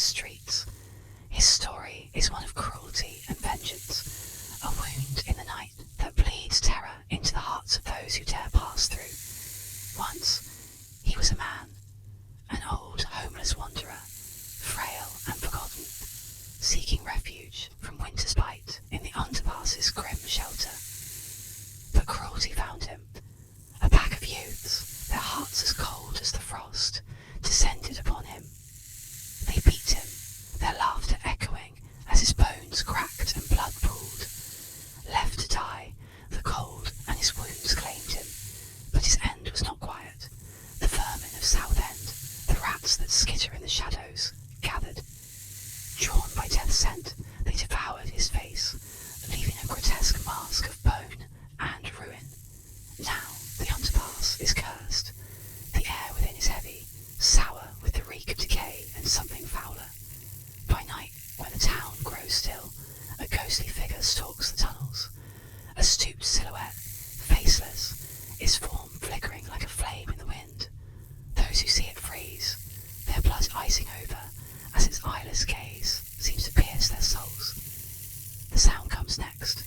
streets. His story is one of cruelty and vengeance, a wound in the night that bleeds terror into the hearts of those who dare pass through. Once, he was a man, an old homeless wanderer, frail and forgotten, seeking refuge from winter's bite in the underpass's grim shelter. But cruelty found him. A pack of youths, their hearts as cold as the frost, descended upon him. They beat him, their laughter echoing as his bones cracked and blood pooled. Left to die, the cold and his wounds claimed him, but his end was not quiet. The vermin of Southend, the rats that skitter in the shadows, gathered. Drawn by death's scent, they devoured his face, leaving a grotesque mask of bone and ruin. Now the underpass is cursed. The air within is heavy, sour with the reek of decay and something fouler. By night, when the town grows still, a ghostly figure stalks the tunnels. A stooped silhouette, faceless, its form flickering like a flame in the wind. Those who see it freeze, their blood icing over as its eyeless gaze seems to pierce their souls. The sound comes next,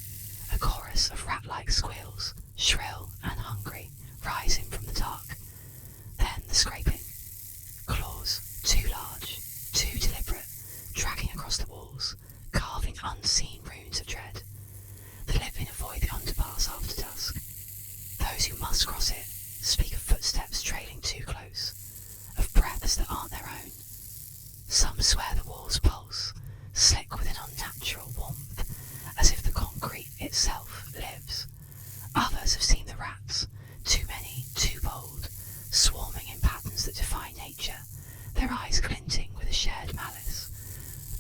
a chorus of rat-like squeals, shrill and hungry, rising from the dark. Then the scraping. Claws, too large, too deliberate, dragging across the walls, carving unseen runes of dread. The living avoid the underpass after dusk. Those who must cross it speak of footsteps trailing too close, of breaths that aren't their own. Some swear the walls pulse, slick with an unnatural warmth, as if the concrete itself lives. Others have seen the rats, too many, too bold, swarming in patterns that defy nature, their eyes glinting with a shared malice.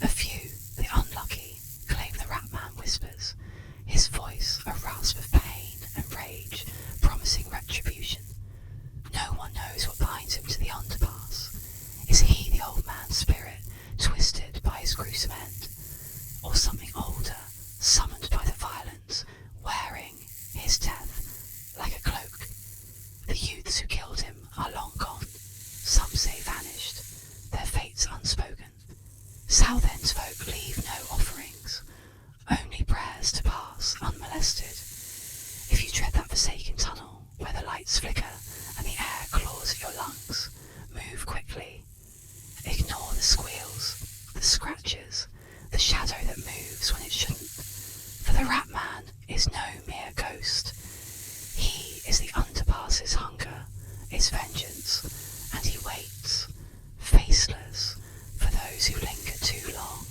A few, the unlucky, claim the rat man whispers, his voice a rasp of pain and rage, promising retribution. No one knows what binds him to the underpass. Is he the old man's spirit, twisted by his gruesome end, or something older, summoned by the violence, wearing his death like a cloak? The youths who killed him are long gone, some say vanished, their fates unspoken. Southend's folk leave no offerings, only prayers to pass unmolested. If you tread that forsaken tunnel where the lights flicker and the air claws at your lungs, move quickly. Ignore the squeals, the scratches, the shadow that moves when it shouldn't, for the rat man is no mere ghost. He is the underpass's hunger, its vengeance, and he waits, faceless, for those who linger too long.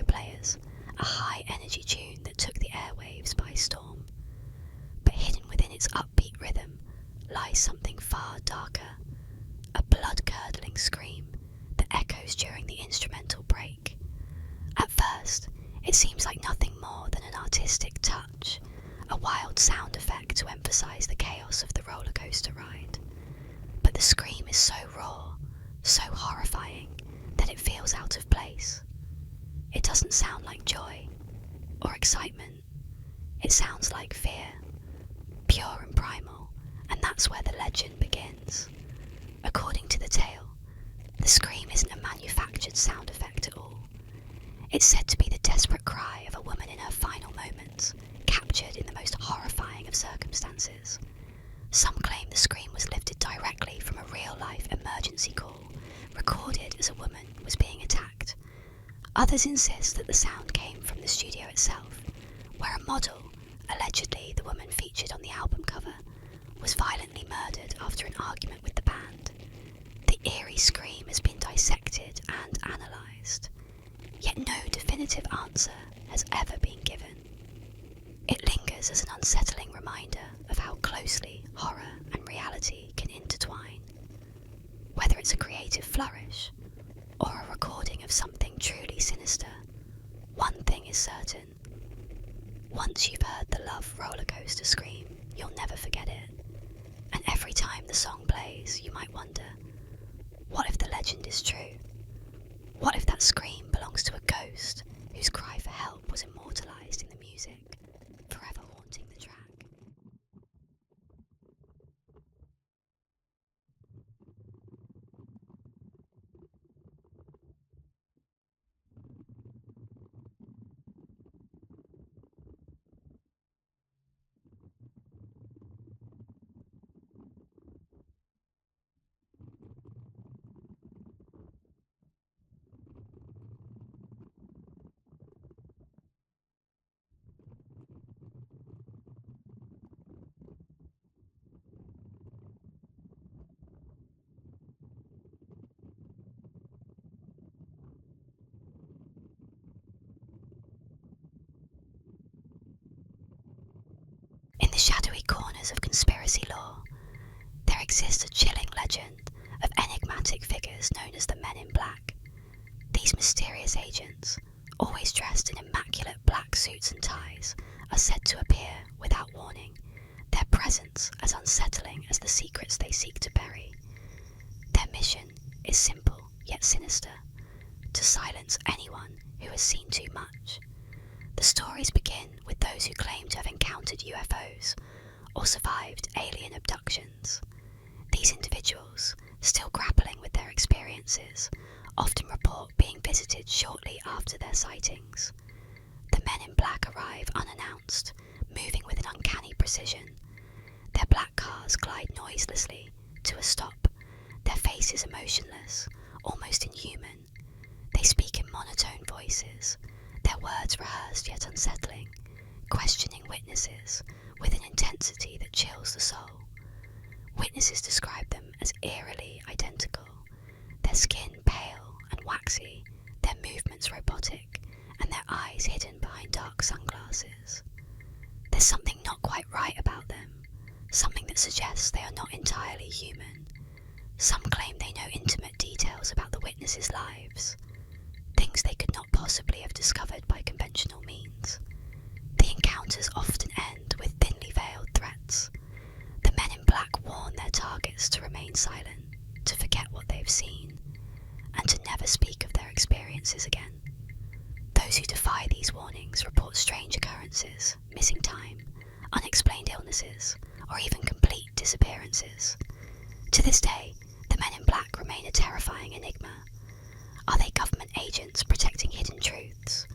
Players, a high-energy tune that took the airwaves by storm. But hidden within its upbeat rhythm lies something far darker, a blood-curdling scream that echoes during the instrumental break. At first, it seems like nothing more than an artistic touch, a wild sound effect to emphasize the chaos of the roller coaster ride. But the scream is so raw, so horrifying, that it feels out of place. It doesn't sound like joy or excitement. It sounds like fear, pure and primal, and that's where the legend begins. According to the tale, the scream isn't a manufactured sound effect at all. It's said to be the desperate cry of a woman in her final moments, captured in the most horrifying of circumstances. Some claim the scream was lifted directly from a real-life emergency call, recorded as a woman was being attacked. Others insist that the sound came from the studio itself, where a model, allegedly the woman featured on the album cover, was violently murdered after an argument with the band. The eerie scream has been dissected and analysed, yet no definitive answer has ever been given. It lingers as an unsettling reminder of how closely horror and reality can intertwine. Whether it's a creative flourish or a recording of something truly sinister, one thing is certain. Once you've heard the love roller coaster scream, you'll never forget it. And every time the song plays, you might wonder, what if the legend is true? What if that scream belongs to a ghost whose cry for help was immortalised in the music, forever haunting the track? shadowy corners of conspiracy lore, there exists a chilling legend of enigmatic figures known as the Men in Black. These mysterious agents, always dressed in immaculate black suits and ties, are said to appear without warning, their presence as unsettling as the secrets they seek to bury. Their mission is simple yet sinister: to silence anyone who has seen too much. The stories begin with those who claim to have encountered UFOs or survived alien abductions. These individuals, still grappling with their experiences, often report being visited shortly after their sightings. The Men in Black arrive unannounced, moving with an uncanny precision. Their black cars glide noiselessly to a stop, their faces emotionless, almost inhuman. They speak in monotone voices, their words rehearsed yet unsettling, questioning witnesses with an intensity that chills the soul. Witnesses describe them as eerily identical, their skin pale and waxy, their movements robotic, and their eyes hidden behind dark sunglasses. There's something not quite right about them, something that suggests they are not entirely human. Some claim they know intimate details about the witnesses' lives, things they could not possibly have discovered by conventional means. The encounters often end with thinly veiled threats. The Men in Black warn their targets to remain silent, to forget what they've seen, and to never speak of their experiences again. Those who defy these warnings report strange occurrences, missing time, unexplained illnesses, or even complete disappearances. To this day, the Men in Black remain a terrifying enigma. Are they government agents protecting hidden truths?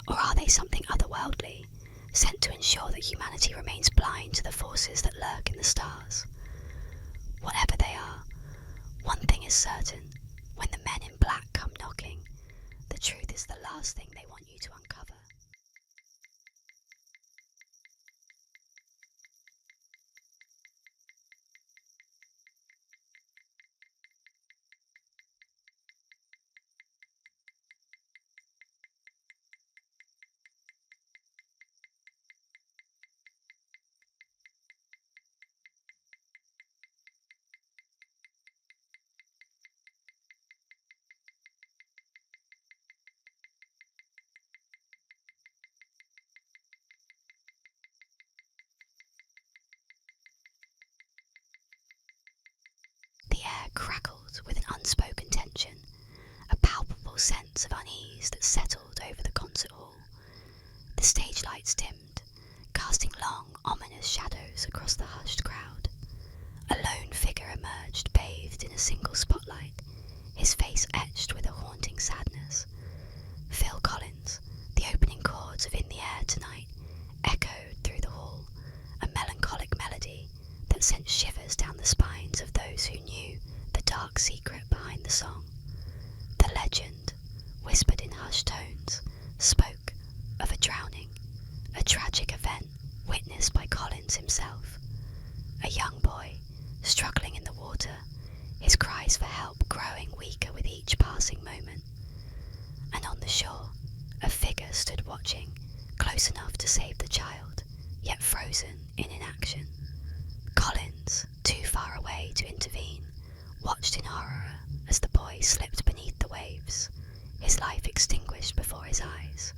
Or are they something otherworldly, sent to ensure that humanity remains blind to the forces that lurk in the stars? Whatever they are, one thing is certain: when the Men in Black come knocking, the truth is the last thing they want you to uncover. The air crackled with an unspoken tension, a palpable sense of unease that settled over the concert hall. The stage lights dimmed, casting long, ominous shadows across the hushed crowd. A lone figure emerged, bathed in a single spotlight, his face etched with a haunting sadness. Phil Collins, the opening chords of In the Air Tonight, echoed through the hall, a melancholic melody that sent shivers down the spines of those who knew the dark secret behind the song. The legend, whispered in hushed tones, spoke of a drowning, a tragic event witnessed by Collins himself. A young boy, struggling in the water, his cries for help growing weaker with each passing moment. And on the shore, a figure stood watching, close enough to save the child, yet frozen in inaction. Collins, too far away to intervene, watched in horror as the boy slipped beneath the waves, his life extinguished before his eyes.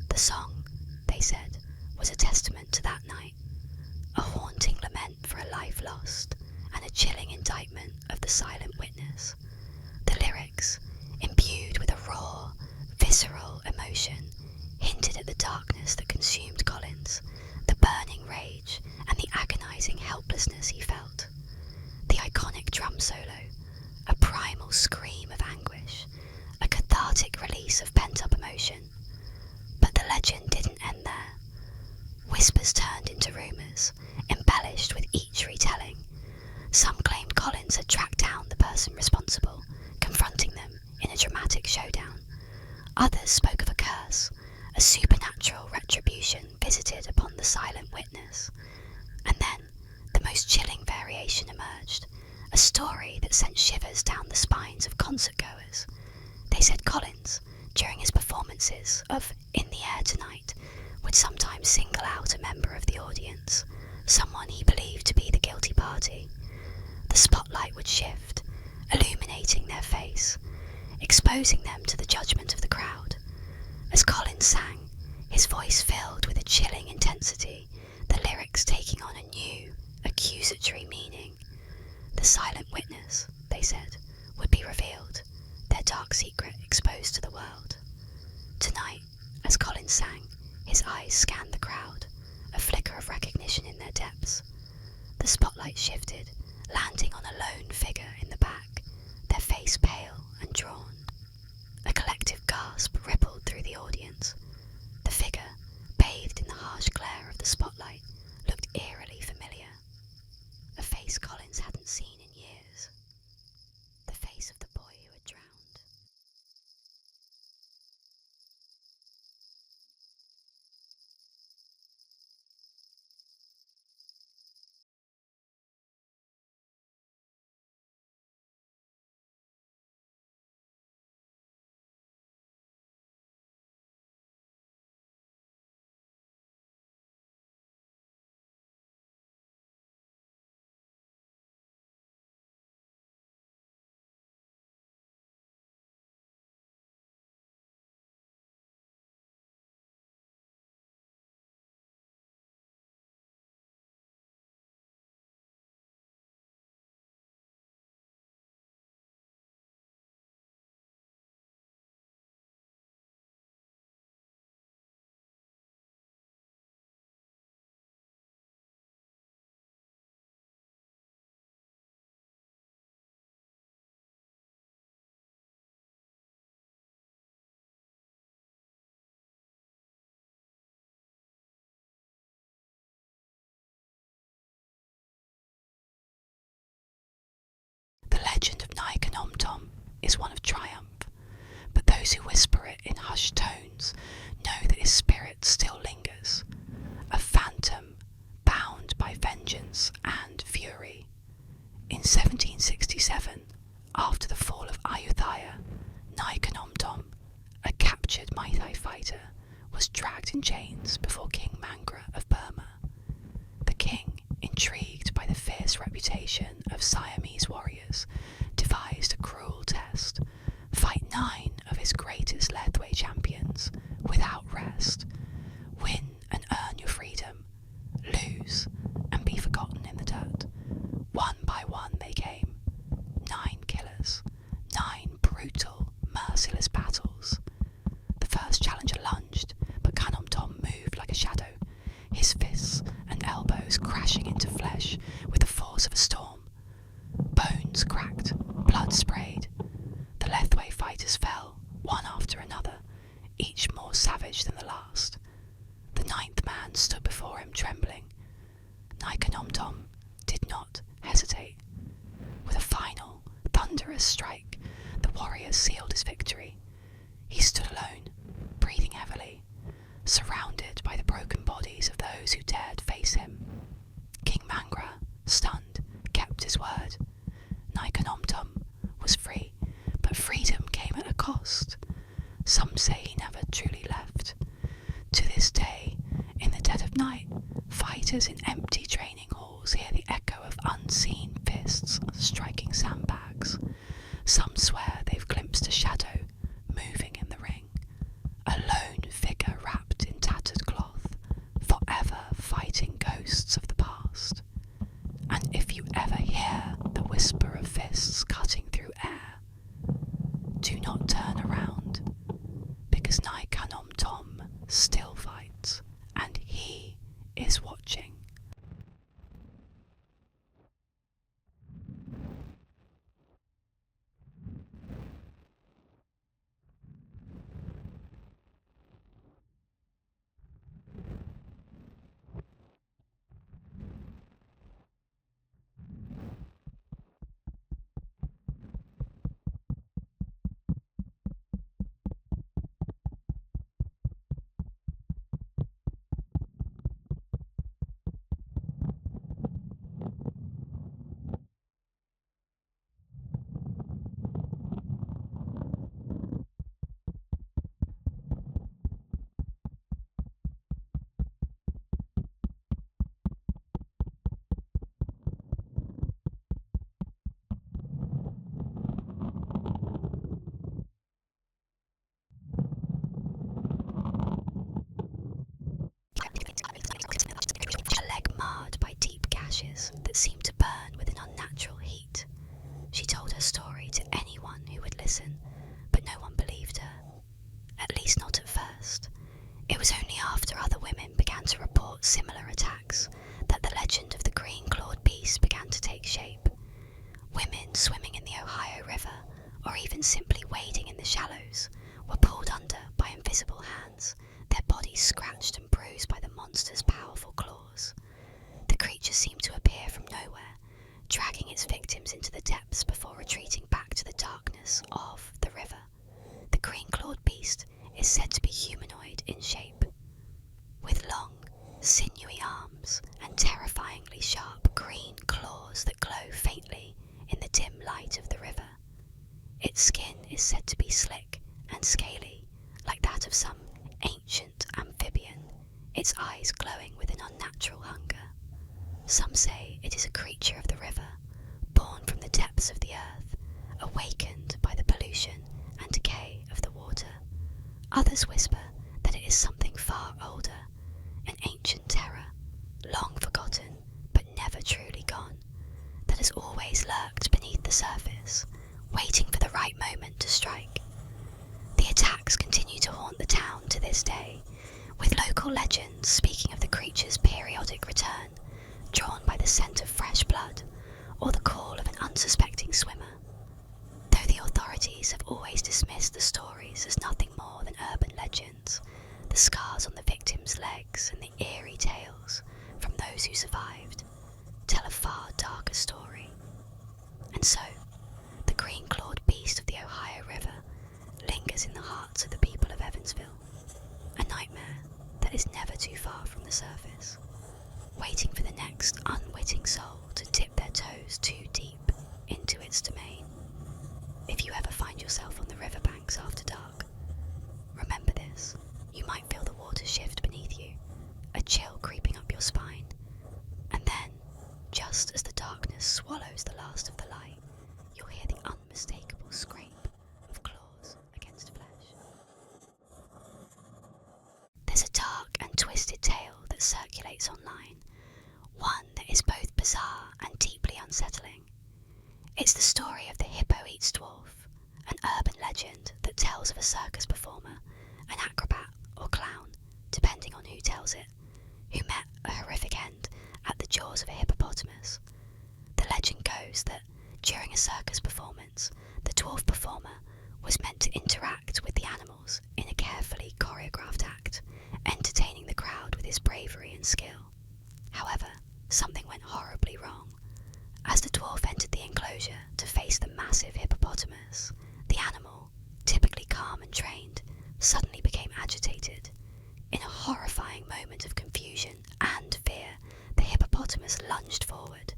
The song, they said, was a testament to that night, a haunting lament for a life lost, and a chilling indictment of the silent witness. The lyrics, imbued with a raw, visceral emotion, hinted at the darkness that consumed Collins, the burning rage, and the agonizing helplessness he felt. The iconic drum solo, a primal scream of anguish, a cathartic release of pent-up emotion. But the legend didn't end there. Whispers turned into rumours, embellished with each retelling. Some claimed Collins had tracked down the person responsible, confronting them in a dramatic showdown. Others spoke of a curse, a supernatural retribution visited upon the silent witness. And then, the most chilling variation emerged, a story that sent shivers down the spines of concertgoers. They said Collins, during his performances of In the Air Tonight, would sometimes single out a member of the audience, someone he believed to be the guilty party. The spotlight would shift, illuminating their face, exposing them to the judgment of the crowd. As Collins sang, his voice filled with a chilling intensity, the lyrics taking on a new, accusatory meaning. The silent witness, they said, would be revealed, their dark secret exposed to the world. Tonight, as Collins sang, his eyes scanned the crowd, a flicker of recognition in their depths. The spotlight shifted, landing on a lone figure in the back, their face pale and drawn. A collective gasp rippled through the audience. The figure, bathed in the harsh glare of the spotlight, looked eerily familiar. A face Collins hadn't seen in years. The face of the boy who had drowned. The legend of Nycombe is one of triumph, but those who whisper it in hushed tones know that his spirit still lingers, a phantom bound by vengeance and fury. In 1767, after the fall of Ayutthaya, Nycombe, a captured Meithei fighter, was dragged in chains before King Mangra of Burma. The king, intrigued by the fierce reputation of Siamese warriors, devised a cruel test: fight 9 of his greatest Lethwei champions without rest, win and earn your freedom, lose and be forgotten in the dirt. One by one they came, 9 killers, 9 brutal, merciless battles. The first challenger lunged, but Canom Tom moved like a shadow, his fists and elbows crashing into flesh with the force of a storm. Bones cracked, blood sprayed. The Lethwei fighters fell, one after another, each more savage than the last. The 9th man stood before him trembling. Nycombe did not hesitate. With a final, thunderous strike, the warrior sealed his victory. He stood alone, breathing heavily, surrounded by the broken bodies of those who dared face him. King Mangra, stunned, kept his word. Nycombe was free, but freedom came at a cost. Some say he never truly left. To this day, in the dead of night, fighters in empty training halls hear the echo of unseen fists striking sandbags. Some swear they've glimpsed a shadow moving in the ring, a lone figure wrapped in tattered cloth, forever fighting ghosts of the past. And if you ever hear the whisper of fists cutting through air, do not turn around, because Nycombe still fights, and he is watching. listen, but no one believed her. At least not at first. It was only after other women began to report similar attacks that the legend of the green-clawed beast began to take shape. Women swimming in the Ohio River, or even simply wading in the shallows, were pulled under by invisible hands, their bodies scratched and bruised by the monster's powerful claws. The creature seemed to appear from nowhere, dragging its victims into the depths before retreating back to the darkness of the river. The green-clawed beast is said to be humanoid in shape, with long, sinewy arms and terrifyingly sharp green claws that glow faintly in the dim light of the river. Its skin is said to be slick and scaly, like that of some ancient amphibian, its eyes glowing with an unnatural hunger. Some say it is a creature of the river, born from the depths of the earth, awakened by the pollution and decay of the water. Others whisper that it is something far older, an ancient terror, long forgotten but never truly gone, that has always lurked beneath the surface, waiting for the right moment to strike. The attacks continue to haunt the town to this day, with local legends speaking of the creature's periodic return, drawn by the scent of fresh blood or the call of an unsuspecting swimmer. Though the authorities have always dismissed the stories as nothing more than urban legends, the scars on the victims' legs and the eerie tales from those who survived tell a far darker story. And so, the green-clawed beast of the Ohio River lingers in the hearts of the people of Evansville, a nightmare that is never too far from the surface, waiting for the next unwitting soul to dip their toes too deep into its domain. If you ever find yourself on the riverbanks after dark, remember this. You might feel the water shift beneath you, a chill creeping up your spine, and then, just as the darkness swallows the last of the light, you'll hear the unmistakable scrape of claws against flesh. There's a dark and twisted tale that circulates online, one that is both bizarre and deeply unsettling. It's the story of the Hippo Eats Dwarf, an urban legend that tells of a circus performer, an acrobat or clown, depending on who tells it, who met a horrific end at the jaws of a hippopotamus. The legend goes that during a circus performance, the dwarf performer was meant to interact with the animals in a carefully choreographed act, entertaining the crowd with his bravery and skill. However, something went horribly wrong. As the dwarf entered the enclosure to face the massive hippopotamus, the animal, typically calm and trained, suddenly became agitated. In a horrifying moment of confusion and fear, the hippopotamus lunged forward,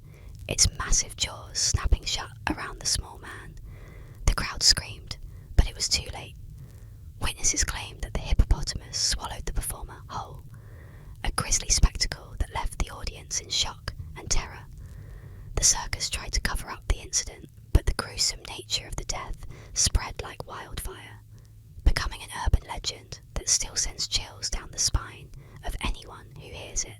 its massive jaws snapping shut around the small man. The crowd screamed, but it was too late. Witnesses claimed that the hippopotamus swallowed the performer whole, a grisly spectacle that left the audience in shock and terror. The circus tried to cover up the incident, but the gruesome nature of the death spread like wildfire, becoming an urban legend that still sends chills down the spine of anyone who hears it.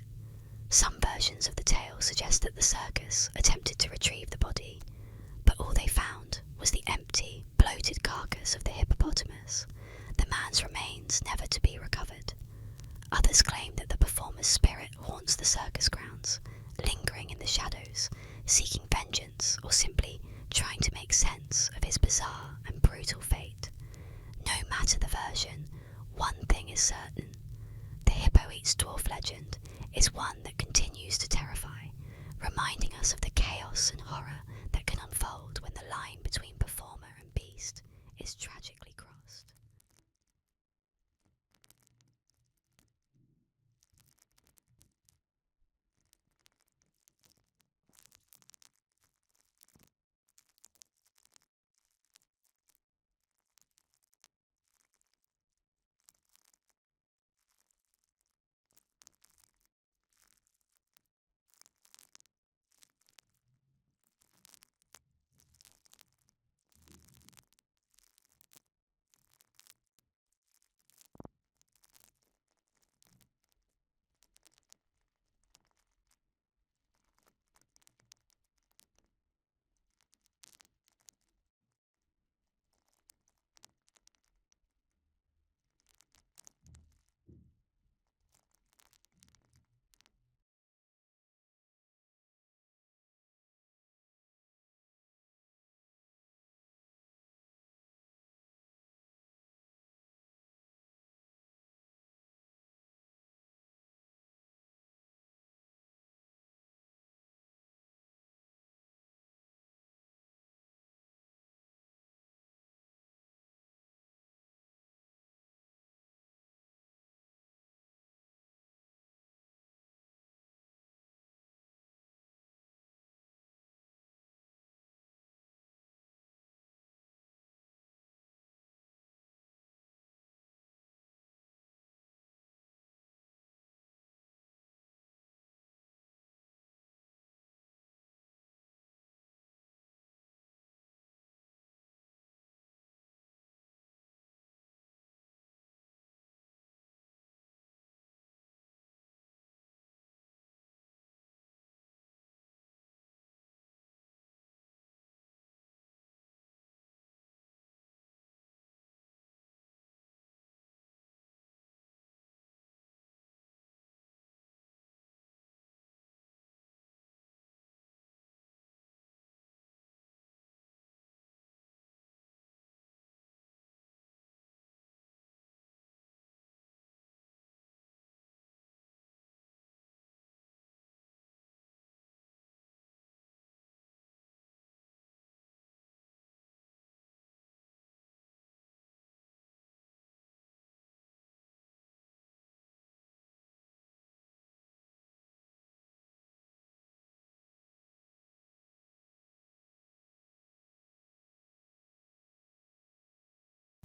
Some versions of the tale suggest that the circus attempted to retrieve the body, but all they found was the empty, bloated carcass of the hippopotamus, the man's remains never to be recovered. Others claim that the performer's spirit haunts the circus grounds, lingering in the shadows, seeking vengeance or simply trying to make sense of his bizarre and brutal fate. No matter the version, one thing is certain. The Hippo Eats Dwarf legend is one that continues to terrify, reminding us of the chaos and horror that can unfold when the line between performer and beast is tragically crossed.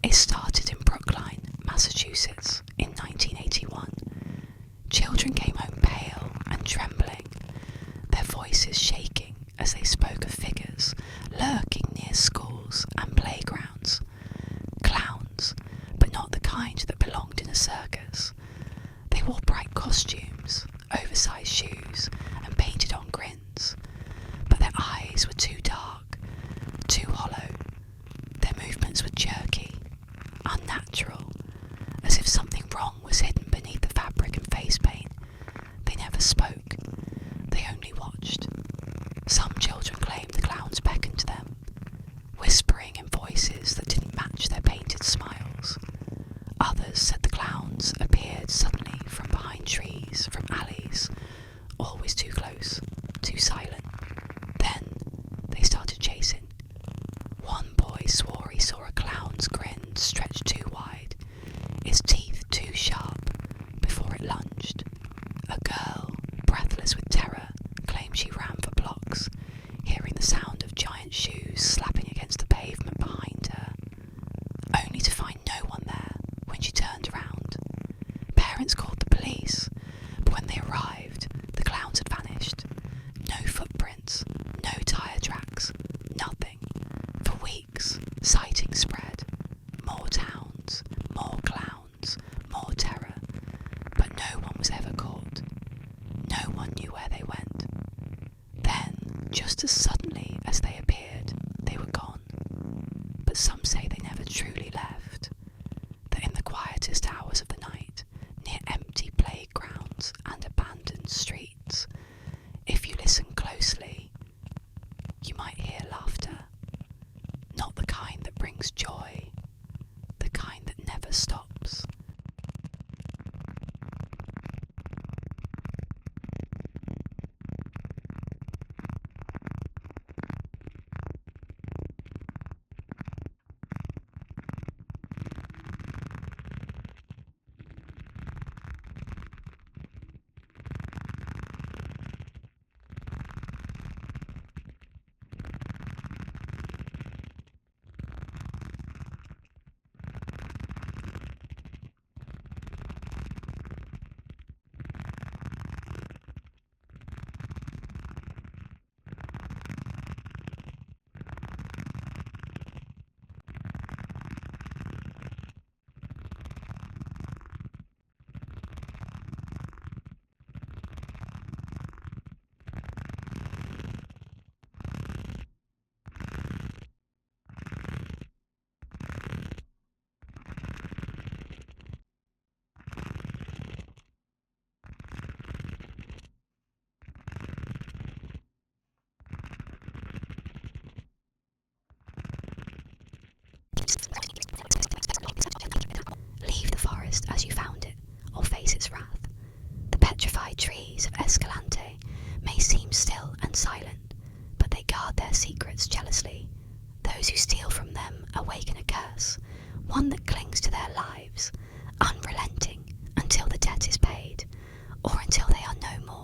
It started in Brookline, Massachusetts in 1981. Children came home pale and trembling, their voices shaking as they spoke of figures lurking near schools and playgrounds. Clowns, but not the kind that belonged in a circus. They wore bright costumes, oversized shoes, and painted on grins, but their eyes were too dark, too hollow. Their movements were jerky, unnatural, as if something wrong was hidden beneath the fabric and face paint. They never spoke, they only watched. Some children claimed the clowns beckoned to them, whispering in voices that didn't match their painted smiles. Others said the clowns appeared suddenly from behind trees, from alleys, always too close, too silent. Then they started chasing. One boy swore he saw a clown's grin stretched too wide, its teeth too sharp, before it lunged. A girl, breathless with terror, claimed she ran for blocks, hearing the sound of giant shoes slapping against the pavement behind her, only to find no one there when she turned around. Parents called the police, but when they arrived, the clowns had vanished. No footprints, no tire tracks, nothing. For weeks, sightings spread. More towns, more clowns, more terror. But no one was ever caught. No one knew where they went. Then, just as suddenly as they appeared, they were gone. But some say they never truly left. That in the quietest hours of the night, near empty playgrounds and abandoned streets, if you listen closely, you might hear laughter. Not the kind that brings joy, the kind that never stops. Leave the forest as you found it, or face its wrath. The petrified trees of Escalante may seem still and silent, but they guard their secrets jealously. Those who steal from them awaken a curse, one that clings to their lives, unrelenting until the debt is paid, or until they are no more.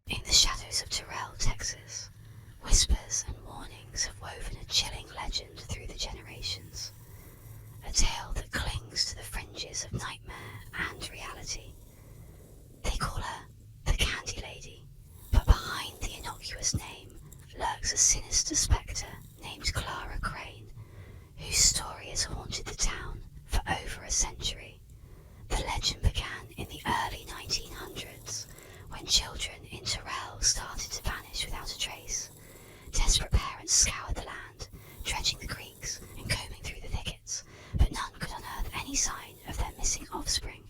In the shadows of Terrell, Texas, whispers and warnings have woven a chilling legend through the generations. A tale that clings to the fringes of nightmare and reality. They call her the Candy Lady, but behind the innocuous name lurks a sinister spectre named Clara Crane, whose story has haunted the town for over a century. The legend began in the early 1900s, when children in Terrell started to vanish without a trace. Desperate parents scoured the land, dredging the creeks and combing through the thickets, but none could unearth any sign of their missing offspring.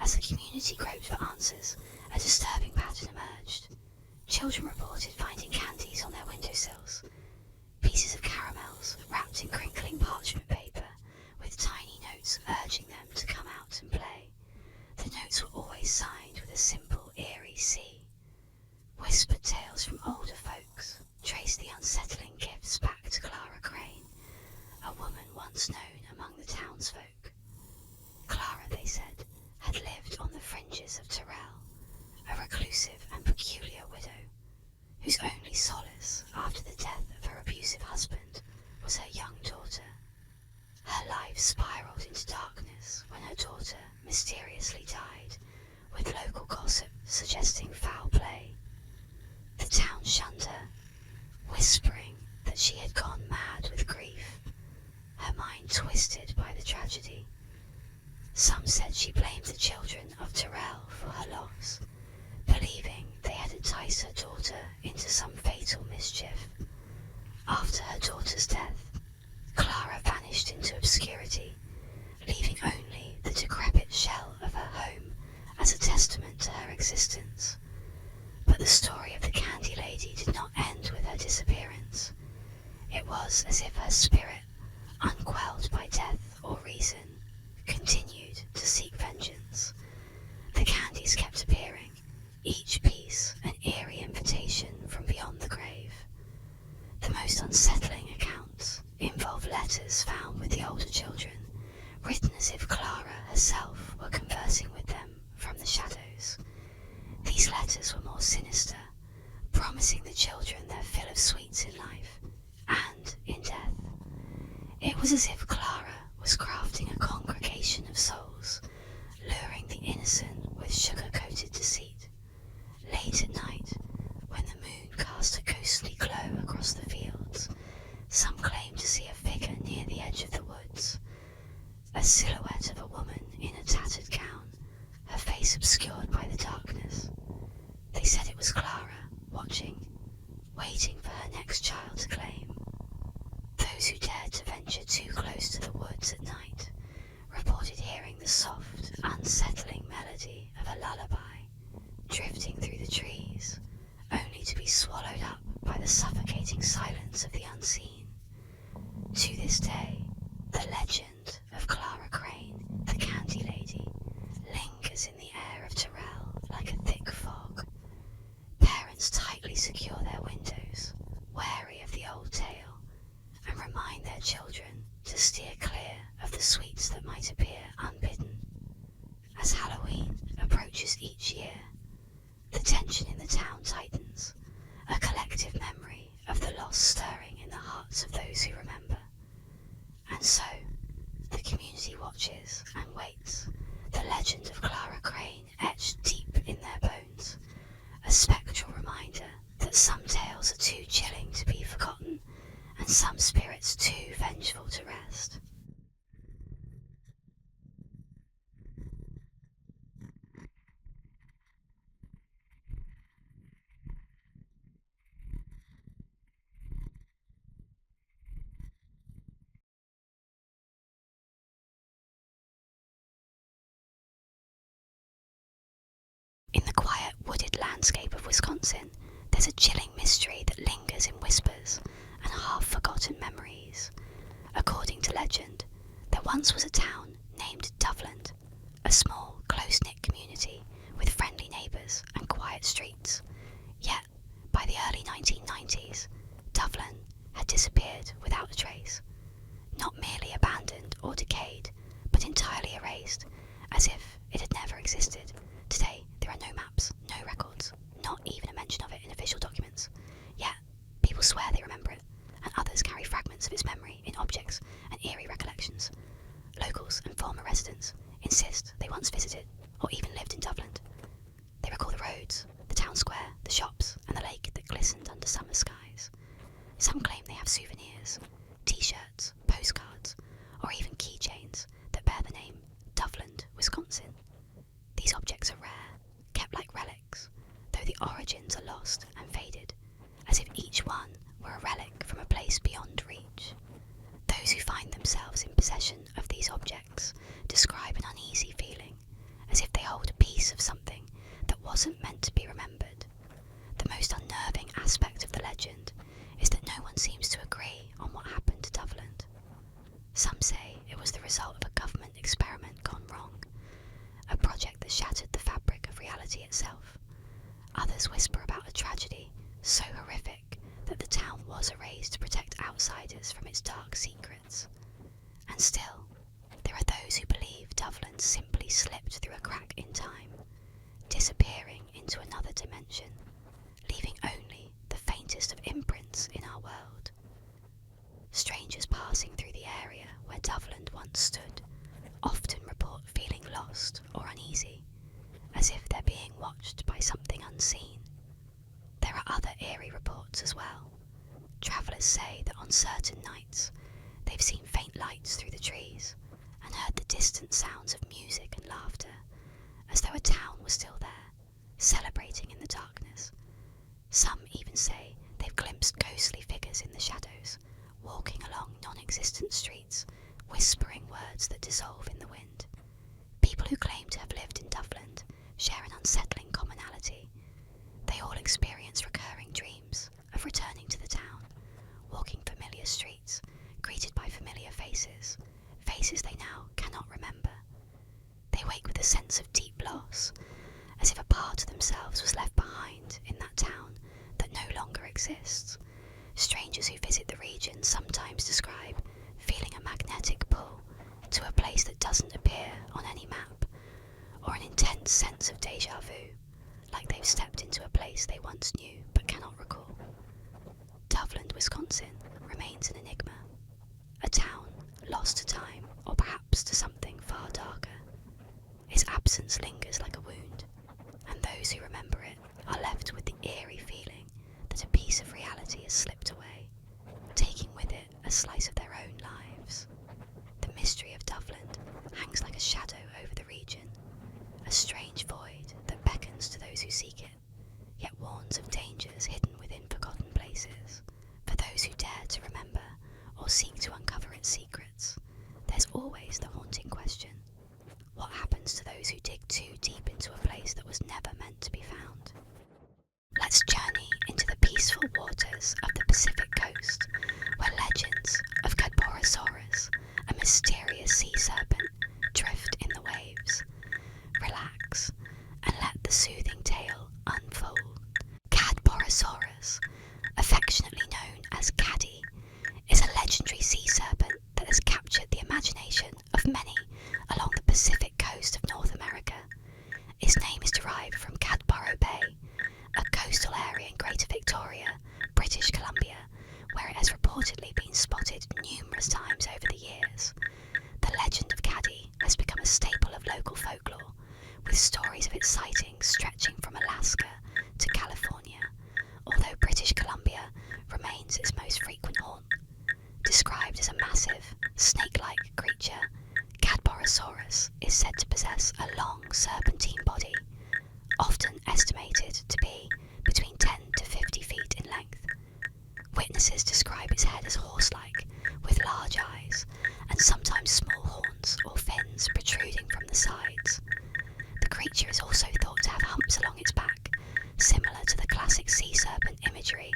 As the community groped for answers, a disturbing pattern emerged. Children reported finding candies on their windowsills, pieces of caramels wrapped in crinkling parchment paper, once known among the townsfolk. Clara, they said, had lived on the fringes of Tyrrell, a reclusive and peculiar widow, whose only solace after the death of her abusive husband was her young daughter. Her life spiraled into darkness when her daughter mysteriously died, with local gossip suggesting foul play. The town shunned her, whispering that she had gone mad with grief, her mind twisted by the tragedy. Some said she blamed the children of Tyrrell for her loss, believing they had enticed her daughter into some fatal mischief. After her daughter's death, Clara vanished into obscurity, leaving only the decrepit shell of her home as a testament to her existence. But the story of the Candy Lady did not end with her disappearance. It was as if her spirit, unquelled by death or reason, continued to seek vengeance. The candies kept appearing, each piece an eerie invitation from beyond the grave. The most unsettling accounts involve letters found with the older children, written as if Clara herself were conversing with them from the shadows. These letters were more sinister, promising the children their fill of sweets in life and in death. It was as if Clara was crafting a congregation of souls, luring the innocent with sugar-coated deceit. Late at night, when the moon cast a ghostly glow across the fields, some claimed to see a figure near the edge of the woods, a silhouette of a woman in a tattered gown, her face obscured by the darkness. They said it was Clara, watching, waiting for her next child to claim. Those who dared to venture too close to the woods at night reported hearing the soft, unsettling melody of a lullaby drifting through the trees, only to be swallowed up by the suffocating silence of the unseen. To this day, the legend of Clara Crane, the Candy Lady, lingers in the air of Tyrrell like a thick fog. Parents tightly secure their windows, wary of the old tale, and remind their children to steer clear of the sweets that might appear unbidden. As Halloween approaches each year, the tension in the town tightens, a collective memory of the loss stirring in the hearts of those who remember. And so, the community watches and waits, the legend of Clara Crane etched deep in their bones, a spectral reminder that some tales are too chilling to be forgotten, and some spirits too vengeful to rest. In the quiet wooded landscape of Wisconsin, there's a chilling mystery that lingers in whispers and half-forgotten memories. According to legend, there once was a town named Doveland, a small, close-knit community with friendly neighbours and quiet streets. Yet, by the early 1990s, Doveland had disappeared without a trace. Not merely abandoned or decayed, but entirely erased, as if it had never existed. Today, there are no maps, no records, not even a mention of it in official documents. Yet, people swear they remember it, and others carry fragments of its memory in objects and eerie recollections. Locals and former residents insist they once visited or even lived in Doveland. They recall the roads, the town square, the shops, and the lake that glistened under summer skies. Some claim they have souvenirs, t-shirts, postcards, or even keychains that bear the name Doveland, Wisconsin. These objects are rare, kept like relics, though the origins are lost and faded, as if each one were a relic from a place beyond reach. Those who find themselves in possession of these objects describe an uneasy feeling, as if they hold a piece of something that wasn't meant to be remembered. The most unnerving aspect of the legend is that no one seems to agree on what happened to Doveland. Some say it was the result of a government experiment gone wrong, a project that shattered the fabric of reality itself. Others whisper about a tragedy so horrific that the town was erased to protect outsiders from its dark secrets. Doveland once stood often report feeling lost or uneasy, as if they're being watched by something unseen. There are other eerie reports as well. Travellers say that on certain nights they've seen faint lights through the trees and heard the distant sounds of music and laughter, as though a town was still there, celebrating in the darkness. Some even say they've glimpsed ghostly figures in the shadows, walking along non-existent streets, whispering words that dissolve in the wind. People who claim to have lived in Doveland share an unsettling commonality. They all experience recurring dreams of returning to the town, walking familiar streets, greeted by familiar faces, faces they now cannot remember. They wake with a sense of deep loss, as if a part of themselves was left behind in that town that no longer exists. Strangers who visit the region sometimes describe feeling a magnetic pull to a place that doesn't appear on any map, or an intense sense of déjà vu, like they've stepped into a place they once knew but cannot recall. Doveland, Wisconsin remains an enigma, a town lost to time or perhaps to something far darker. Its absence lingers like a wound, and those who remember it are left with the eerie feeling that a piece of reality has slipped away, taking with it a slice of their own lives. The mystery of Doveland hangs like a shadow over the region, a strange void that beckons to those who seek it, yet warns of dangers hidden within forgotten places. For those who dare to remember or seek to uncover its secrets, there's always the haunting question: what happens to those who dig too deep into a place that was never meant to be found? Let's journey into the peaceful waters of the Pacific coast, where legends of Cadborosaurus, a mysterious sea serpent, drift in the waves. Relax and let the soothing tale unfold. Cadborosaurus, affectionately known as Caddy, is a legendary sea serpent that has captured the imagination of many along the Pacific coast of North America. Its name is derived from Cadboro Bay, a coastal area in Greater Victoria, British Columbia, where it has reportedly been spotted numerous times over the years. The legend of Caddy has become a staple of local folklore, with stories of its sightings stretching from Alaska to California, although British Columbia remains its most frequent haunt. Described as a massive, snake-like creature, Cadborosaurus is said to possess a long serpentine body, often estimated to be between 10 to 50 feet in length. Witnesses describe its head as horse-like, with large eyes, and sometimes small horns or fins protruding from the sides. The creature is also thought to have humps along its back, similar to the classic sea serpent imagery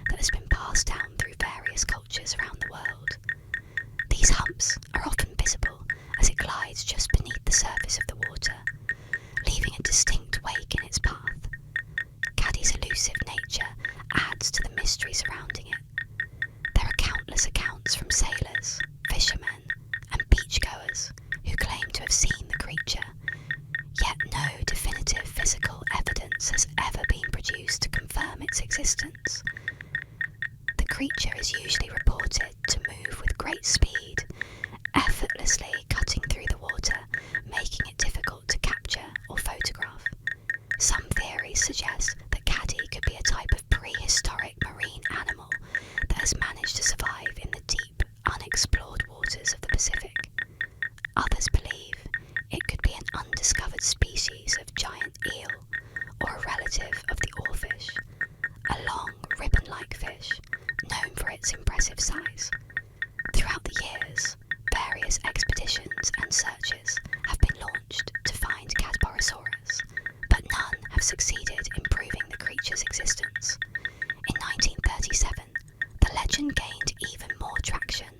that has been passed down through various cultures around the world. These humps are often visible as it glides just beneath the surface of the water, leaving a distinct wake in its path. Caddy's elusive nature adds to the mystery surrounding it. There are countless accounts from sailors, fishermen, and beachgoers who claim to have seen the creature, yet no definitive physical evidence has ever been produced to confirm its existence. The creature is usually reported to move with great speed, effortlessly cutting through the water, making it difficult to capture or photograph. Some theories suggest that Caddy could be a type of prehistoric marine animal that has managed to survive in the deep, unexplored waters of the Pacific. Others believe it could be an undiscovered species of giant eel, or a relative of the oarfish, a long, ribbon-like fish known for its impressive size. Throughout the years, various expeditions and searches have been launched to find Cadborosaurus, but none have succeeded in proving the creature's existence. In 1937, the legend gained even more traction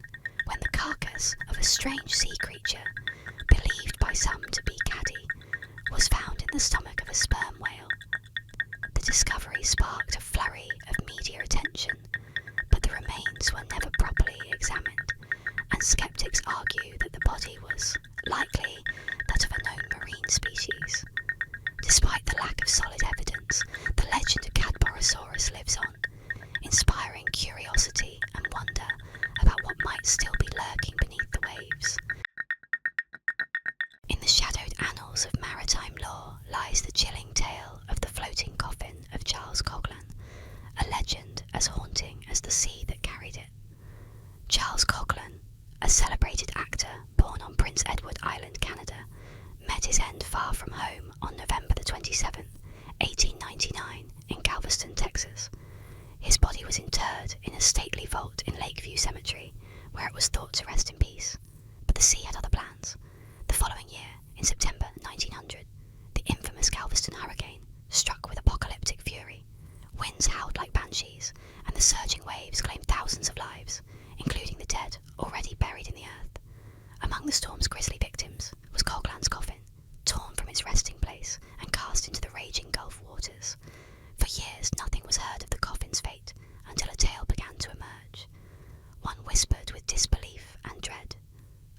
when the carcass of a strange sea creature, believed by some to be Caddy, was found in the stomach of a sperm whale. The discovery sparked a flurry of media attention, but the remains were never properly examined, and skeptics argue that the body was likely that of a known marine species. Despite the lack of solid evidence, the legend of Cadborosaurus lives on, inspiring curiosity and wonder about what might still be lurking beneath the waves. lies the chilling tale of the floating coffin of Charles Coghlan, a legend as haunting as the sea that carried it. Charles Coghlan, a celebrated actor born on Prince Edward Island, Canada, met his end far from home on November the 27th, 1899, in Galveston, Texas. His body was interred in a stately vault in Lakeview Cemetery, where it was thought to rest in peace. But the sea had other plans. The following year, in September 1900, the infamous Galveston hurricane struck with apocalyptic fury. Winds howled like banshees, and the surging waves claimed thousands of lives, including the dead already buried in the earth. Among the storm's grisly victims was Coghlan's coffin, torn from its resting place and cast into the raging Gulf waters. For years nothing was heard of the coffin's fate until a tale began to emerge. One whispered with disbelief and dread.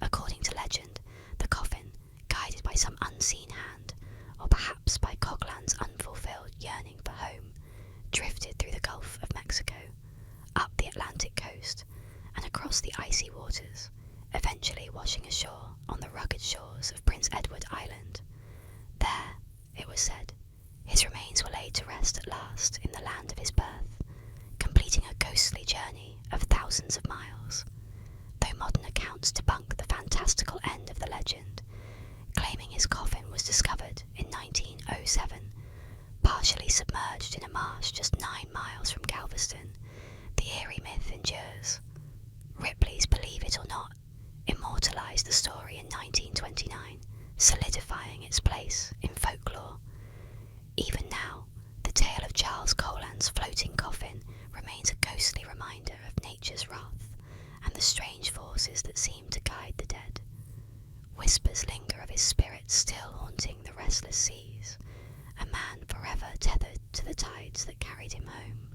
According to legend, the coffin, guided by some unseen hand, or perhaps by Coghlan's unfulfilled yearning for home, drifted through the Gulf of Mexico, up the Atlantic coast, and across the icy waters, eventually washing ashore on the rugged shores of Prince Edward Island. There, it was said, his remains were laid to rest at last in the land of his birth, completing a ghostly journey of thousands of miles. Though modern accounts debunk the fantastical end of the legend, claiming his coffin was discovered in 1907, partially submerged in a marsh just 9 miles from Galveston, the eerie myth endures. Ripley's Believe It or Not immortalised the story in 1929, solidifying its place in folklore. Even now, the tale of Charles Coghlan's floating coffin remains a ghostly reminder of nature's wrath and the strange forces that seem to guide the dead. Whispers linger of his spirit still haunting the restless seas, a man forever tethered to the tides that carried him home.